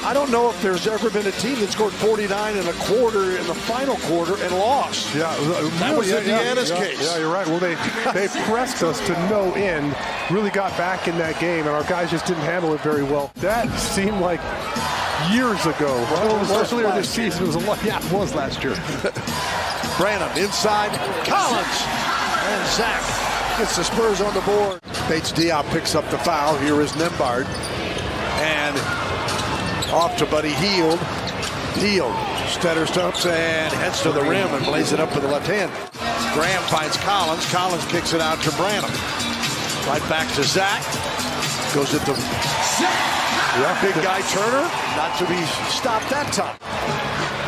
I don't know if there's ever been a team that scored 49 and a quarter in the final quarter and lost. Yeah, that was Indiana's case. Yeah, you're right. Well, they pressed us to no end, really got back in that game, and our guys just didn't handle it very well. That seemed like years ago. Well, it was earlier this season. It was a lot. Yeah, it was last year. Branham inside, Collins, and Zach gets the Spurs on the board. Bates Diop picks up the foul. Here is Nembhard, and off to Buddy Hield. Hield stutter stumps and heads to the rim and lays it up with the left hand. Graham finds Collins. Collins kicks it out to Branham. Right back to Zach. Goes at the big guy Turner. Not to be stopped that time.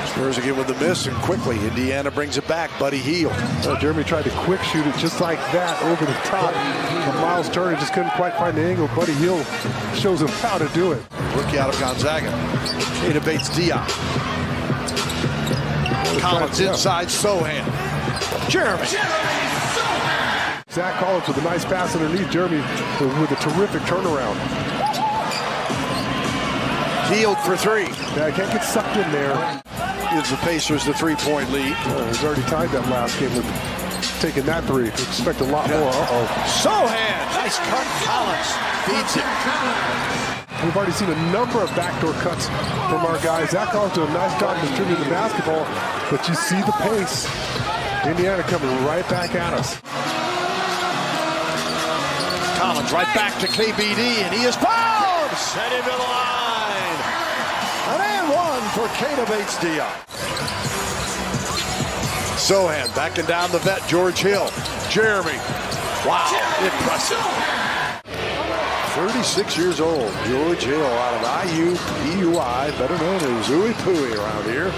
Spurs again with the miss, and quickly Indiana brings it back. Buddy Hield. Jeremy tried to quick shoot it just like that over the top. And Miles Turner just couldn't quite find the angle. Buddy Hield shows him how to do it. Rookie out of Gonzaga. Ada Bates Diop. Collins inside Sohan. Jeremy. Zach Collins with a nice pass underneath. Jeremy with a terrific turnaround. Hield for three. Yeah, can't get sucked in there. Gives the Pacers the three-point lead. He's already tied that last game with taking that three. Expect a lot more. Sohan, nice cut. Collins beats it. We've already seen a number of backdoor cuts from our guys. Zach Collins did a nice job distributing the basketball, but you see the pace. Indiana coming right back at us. Collins right back to KBD, and he is fouled. Set him to the line. An and one for Ada Bates Diop. Sohan backing down the vet, George Hill. Jeremy. Wow, impressive. 36 years old, George Hill out of IU, PUI, better known as Ooey Pooey around here.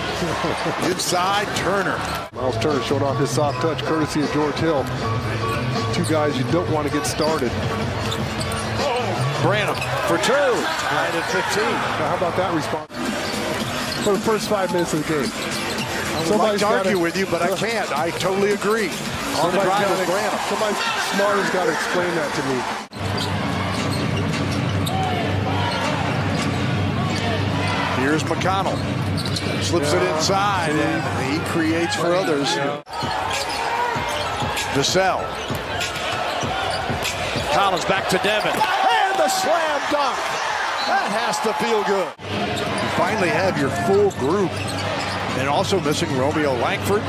Inside, Turner. Miles Turner showing off his soft touch, courtesy of George Hill. Two guys you don't want to get started. Branham for two, tied at 15. Now, how about that response? For the first 5 minutes of the game. I'd like to argue with you, but I can't. I totally agree. On the drive with Branham. Somebody smart has got to explain that to me. Here's McConnell. Slips it inside, and he creates for others. Vassell. Collins back to Devin. And the slam dunk. That has to feel good. You finally have your full group. And also missing Romeo Langford.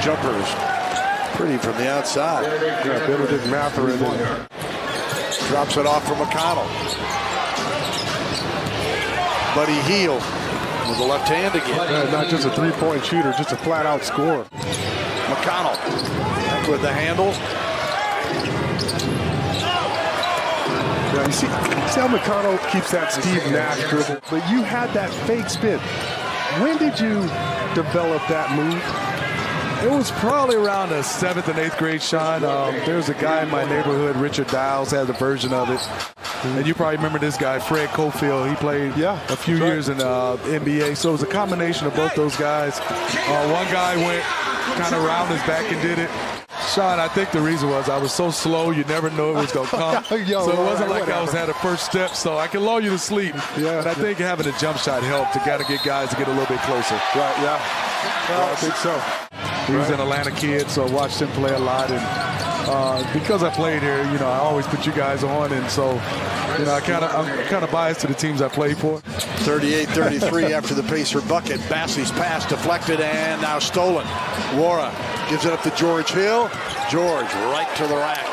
Jumpers pretty from the outside. Yeah, Benedict Mather in there. Drops it off for McConnell. Buddy Hield with the left hand again. Yeah, not just a three-point shooter, just a flat-out scorer. McConnell back with the handle. Yeah, you see how McConnell keeps that Steve Nash dribble, but you had that fake spin. When did you develop that move? It was probably around the 7th and 8th grade, Sean. There's a guy in my neighborhood, Richard Dials, has a version of it. And you probably remember this guy, Fred Cofield. He played a few years in NBA. So it was a combination of both those guys. One guy went kind of around his back and did it. Sean, I think the reason was I was so slow, you never know it was going to come. So it wasn't like I had a first step, so I can lull you to sleep. Yeah, and I think having a jump shot helped to get guys to get a little bit closer. Right, yeah. I think so. He was an Atlanta kid, so I watched him play a lot. And because I played here, you know, I always put you guys on. And so, you know, I'm kind of biased to the teams I played for. 38-33 after the Pacer bucket. Bassey's pass deflected and now stolen. Wara gives it up to George Hill. George right to the rack.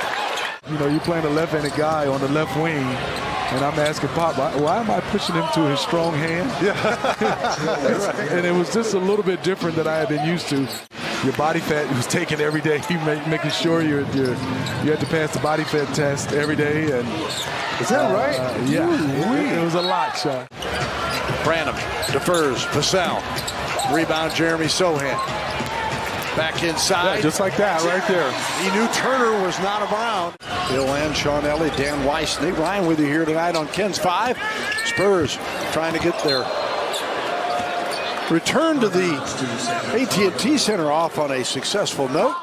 You know, you're playing a left-handed guy on the left wing, and I'm asking Pop, why am I pushing him to his strong hand? Yeah. And it was just a little bit different than I had been used to. Your body fat was taken every day. You making sure you had to pass the body fat test every day. And is that right? Yeah, it was a lot, Sean. Branham defers. Vassell. Rebound, Jeremy Sohan. Back inside. Yeah, just like that right there. He knew Turner was not around. Bill and Sean Elliott, Dan Weiss, Nick Ryan with you here tonight on Ken's 5. Spurs trying to get their return to the AT&T Center off on a successful note.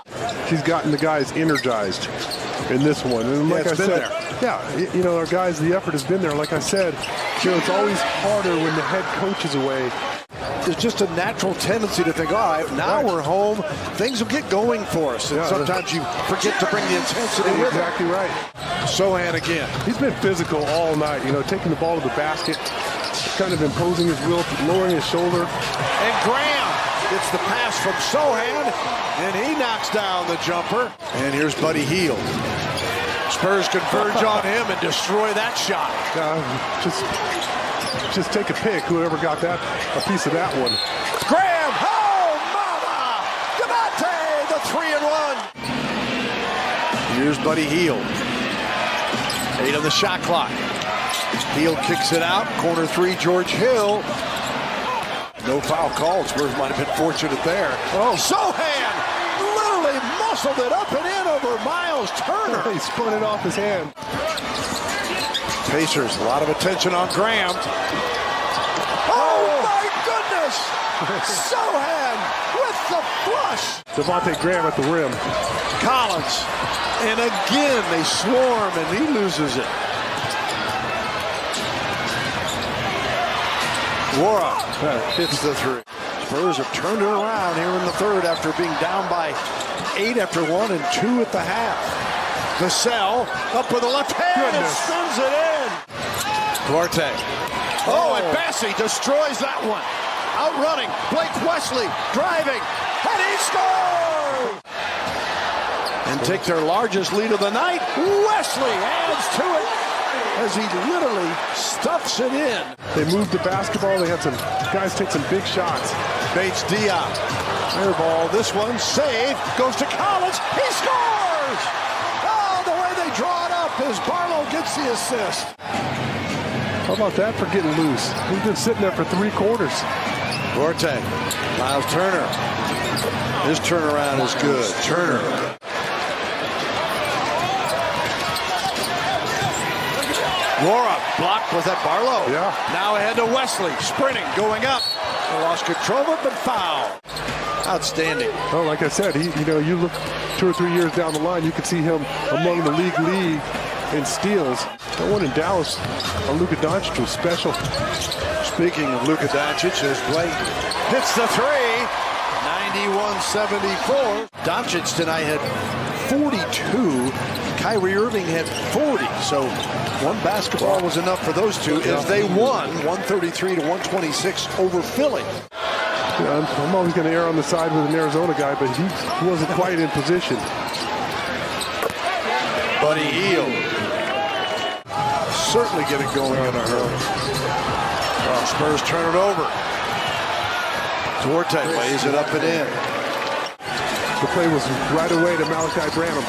He's gotten the guys energized in this one. And like I said, you know, our guys, the effort has been there. Like I said, It's always harder when the head coach is away. There's just a natural tendency to think, all right, now we're home, things will get going for us. And sometimes you forget to bring the intensity with it. Exactly right. Sohan again. He's been physical all night, taking the ball to the basket, kind of imposing his will, lowering his shoulder. And Graham gets the pass from Sohan, and he knocks down the jumper. And here's Buddy Hield. Spurs converge on him and destroy that shot. Just take a pick, whoever got a piece of that one. Graham, oh, mama! Gamate, the 3-and-1. Here's Buddy Hield. 8 on the shot clock. Hield kicks it out. Corner 3, George Hill. No foul called. Spurs might have been fortunate there. Oh, Sohan literally muscled it up and in over Miles Turner. He spun it off his hand. Pacers, a lot of attention on Graham. Oh, my goodness! Sohan with the flush. Devontae Graham at the rim. Collins. And again, they swarm, and he loses it. Wara hits the 3. Spurs have turned it around here in the third after being down by 8 after 1 and 2 at the half. Vassell up with the left hand and spins it in. Duarte. Oh, and Bessie destroys that one. Outrunning. Blake Wesley driving. And he scores! And take their largest lead of the night. Wesley adds to it as he literally stuffs it in. They moved the basketball. They had some guys take some big shots. Bates Diop. Air ball. This one save. Goes to Collins. He scores! Oh, the way they draw it up as Barlow gets the assist. How about that for getting loose? He's been sitting there for 3 quarters. Duarte. Miles Turner. His turnaround is good. Turner. Wara blocked. Was that Barlow? Yeah. Now ahead to Wesley. Sprinting. Going up. They lost control of it, but foul. Outstanding. Oh, like I said, you look 2 or 3 years down the line, you can see him among the league in steals. That one in Dallas on Luka Doncic was special. Speaking of Luka Doncic, as Blake hits the 3, 91-74. Doncic tonight had 42. Kyrie Irving had 40. So one basketball was enough for those two as they won 133-126 over Philly. I'm always going to err on the side with an Arizona guy, but he wasn't quite in position. Buddy Hield. Certainly get it going in a hurry. Well, Spurs turn it over. Duarte lays it up and in. The play was right away to Malachi Branham.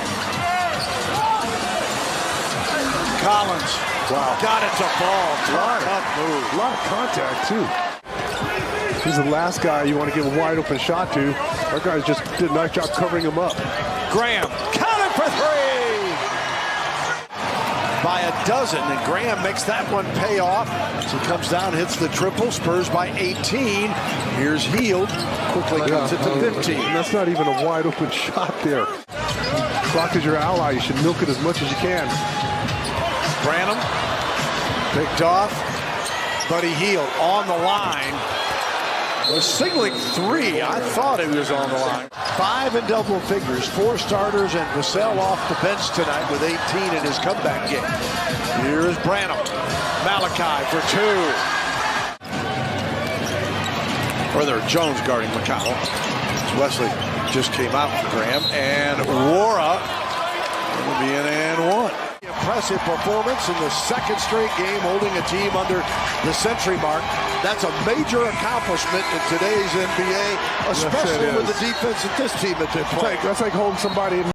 Collins. Wow. Got it to fall. Tough move. A lot of contact, too. He's the last guy you want to give a wide open shot to. Our guys just did a nice job covering him up. Graham. Counted for 3. By a dozen, and Graham makes that one pay off. So he comes down, hits the triple. Spurs by 18. Here's Hield. Quickly cuts it to 15. And that's not even a wide open shot there. Clock is your ally. You should milk it as much as you can. Branham picked off. Buddy Hield on the line. Was signaling 3. I thought it was on the line. 5 in double figures. 4 starters and Vassell off the bench tonight with 18 in his comeback game. Here's Branham. Malachi for 2. Or they're Jones guarding McConnell. Wesley just came out for Graham. And Wara will be in and 1. Impressive performance in the second straight game, holding a team under the century mark. That's a major accomplishment in today's NBA, especially with the defense that this team has been playing. That's like holding somebody in